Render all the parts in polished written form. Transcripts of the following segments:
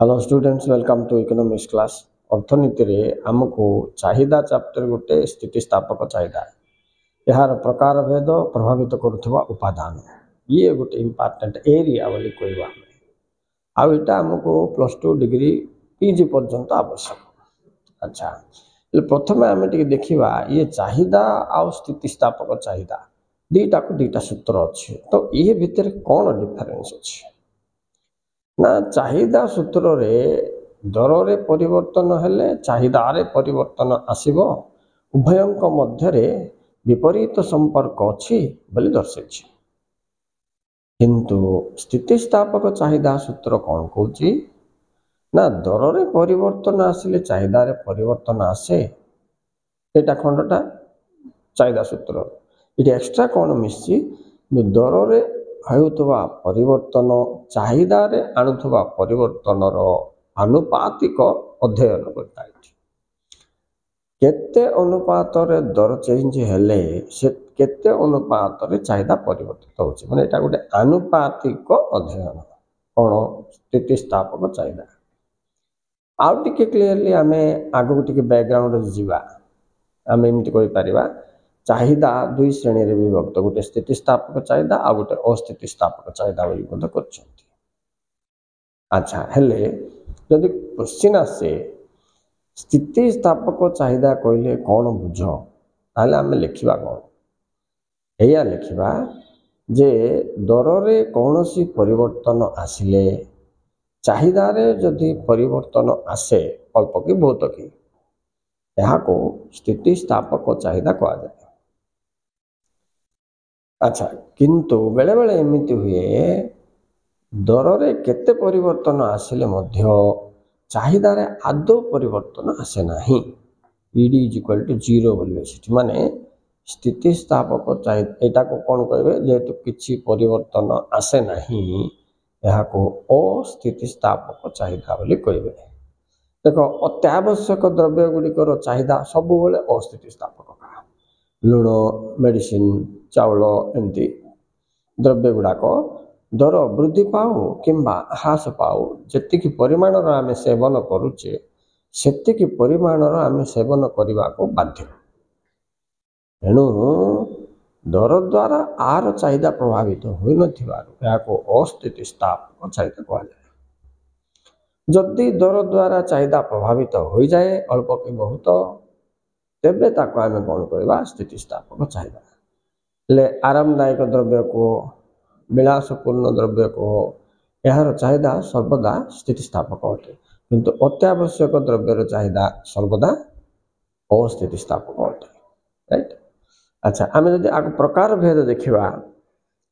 Hello students welcome to economics class अर्थनीति रे हमको चाहिदा चैप्टर गोटे स्थितिस्थापक चाहिदा यार प्रकार भेद प्रभावित करुवा उपादान ये गोटे इम्पोर्टेंट एरिया बोली कहवा आउ यहाँ आमको +2 डिग्री पीजी पर्यंत आवश्यक। अच्छा प्रथम आम देखा ये चाहिदा आउ स्थितिस्थापक चाहिदा दीटा को दीटा सूत्र अच्छे तो ये भितर कौन डिफरेंस अच्छे ना चाहिदा सूत्र रे दर रे परिवर्तन हेले चाहिदारे परिवर्तन आसिबो उभयंक मध्यरे विपरीत संपर्क अच्छी बोली दर्शाई किंतु स्थितिस्थापक चाहिदा सूत्र कौन कहूँ ना दर रे परिवर्तन आसिले चाहिदारे परिवर्तन आसे एटा खंडटा चाहिदा सूत्र ये एक्स्ट्रा कौन मिसी दर रे होउथवा परिवर्तन चाहिदारे आणुथवा परिवर्तनर आनुपातिक अध्ययन करता केते अनुपात रे दर चेंज हेले से केते अनुपात रे चाहिदा परिवर्तित होछि माने एटा गोटे आनुपातिक अध्ययन कोन स्थितिस्थापक चाहिदा आउ टिके क्लियरली आमे आगो टिके बैकग्राउंड रे जीवा आमे एमति कहि परिबा चाहिदा दुई श्रेणी रे विभक्त गोटे स्थितिस्थापक चाहिदा आ गोटे अस्थितिस्थापक चाहिदा बोली बोध करछंती। अच्छा हेले जदि क्वेश्चन आसे स्थितिस्थापक चाहिदा कहले कौन बुझ ताले आमे लिखिबा कौन एया लिखिबा जे दर रे कौनसी परिवर्तन आसिले चाहिदा रे जदि परिवर्तन आसे अल्प कि बहुत कि यहाँ को स्थितिस्थापक चाहिदा कहा जाए। अच्छा किंतु बेले बेले एमिति हुए दर रे केते परिवर्तन आसिले मध्य चाहिदा रे आदौ परिवर्तन आसे नाही ईडी इज इक्वल टू 0 बोलिबे सेठी माने स्थितिस्थापक चाहिदा एटा को कोन कहबे जेतु किछि परिवर्तन आसे नाही यहाँ को अस्थितिस्थापक चाहिदा बोली कहबे। देखो अत्यावश्यक द्रव्य गुड़िकर चाहिदा सब बेले अस्थितिस्थापक लुण मेडिसिन चाउल एमती द्रव्य गुड़ाक दर वृद्धि पाऊ किंबा ह्रास पाऊ जी परिमाण आम सेवन करुचे से परिमाण आम सेवन करने को बाध्य तेणु दर द्वारा आर चाहिदा प्रभावित हो अस्थितिस्थापक चाहिदा कह जाए। जदि दर द्वारा चाहिदा प्रभावित हो जाए अल्प कि बहुत तेबे ताको आमे कौन करवा स्थितिस्थापक चाहिदा ले आरामदायक द्रव्य को विलासपूर्ण द्रव्य को यार चाहिदा सर्वदा स्थितिस्थापक अटे किंतु अत्यावश्यक द्रव्यर चाहिदा सर्वदा अस्थितिस्थापक अटे राइट। अच्छा आम जदि आग प्रकार भेद देखा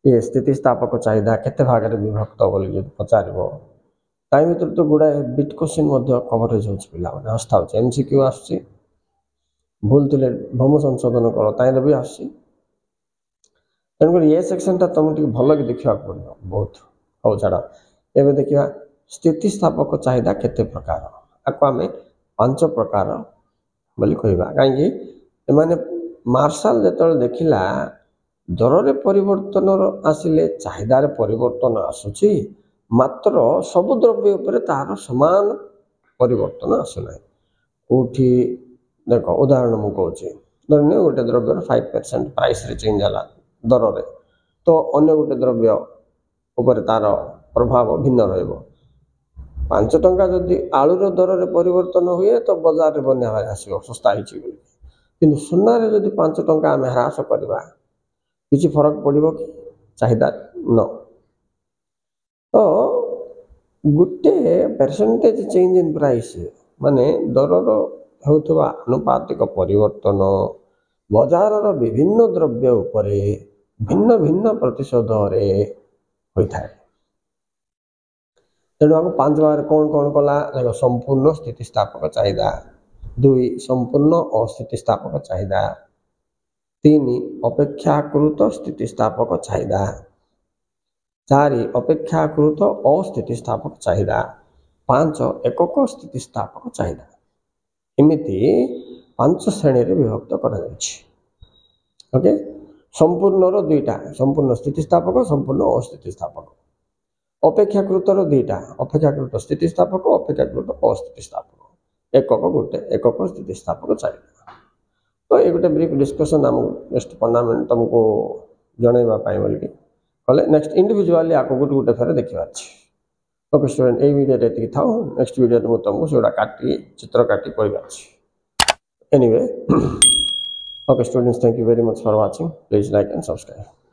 ये स्थितिस्थापक चाहिदा केते भाग रे विभक्त बोली जदि पचारिबो ताई भीतर तो गुड़ाए बिट क्वेश्चन कवरेज हो पिला माने आस्था हो एमसीक्यू आसी भूल थे भूमि संशोधन कर ताई भी आसी तेणुक ये सेक्शन टा तुम भल कि देखा पड़ो बहुत हौ छाड़ एवं देखा स्थितिस्थापक चाहिदा केते प्रकार आपको आम 5 प्रकार बोली कहवा कहीं माने मार्शल जो देखला दर रे परिवर्तन आसिले चाहिदार परिवर्तन आसुची मात्र सब द्रव्य उपर तार समान परिवर्तन आसुना कौटी देख उदाहरण मुझे कहूँ धरने गोटे द्रव्यर 5% प्राइस रे चेंज है दर रे तो अन्य गोटे द्रव्य उपर तार प्रभाव भिन्न रहिबो 5 टंका जदि आलूर दर रे परिवर्तन हुए तो बाजार में बना आसो सस्ता होती कि सुना रे जदि 5 टंका आम ह्रास करवा किसी फरक पड़ो कि चाहिदा न तो गोटे परसेंटेज चेंज इन प्राइस माने दरर होउथवा अनुपातिक परिवर्तन बाजार विभिन्न द्रव्य उपरे भिन्न भिन्न प्रतिशत रे होता है। तेणु आम 5 बार कौन कौन कला देखो संपूर्ण स्थितिस्थापक चाहिदा 2 संपूर्ण अस्थितिस्थापक चाहिदा 3 अपेक्षाकृत स्थितिस्थापक चाहिदा 4 अपेक्षाकृत अस्थितिस्थापक चाहिदा 5 एकक स्थितिस्थापक चाहिदा एमिति 5 श्रेणी रे विभक्त करा जायछि। ओके संपूर्ण रो दुईटा संपूर्ण स्थितिस्थापक संपूर्ण अस्थितिस्थापक ଅପେକ୍ଷାକୃତର ଦୁଇଟା ଅପେକ୍ଷାକୃତ ସ୍ଥିତିସ୍ଥାପକ ଅପେକ୍ଷାକୃତ अस्थितिस्थापक एकक गोटे एकक स्थितिस्थापक चारिटा तो ये गोटे ब्रीफ डिस्कसन आम नेक्स्ट फंडामेंट तुमको जनइबा बोलिकी कले नेक्स्ट इंडिविजुअली आगे गोटे गोटे फेर देखा अच्छे ओके स्टूडेंट ये वीडियो ये था नेक्स्ट वीडियो मुझे तुमको से काटी चित्र काटी कहबा anyway okay students thank you very much for watching please like and subscribe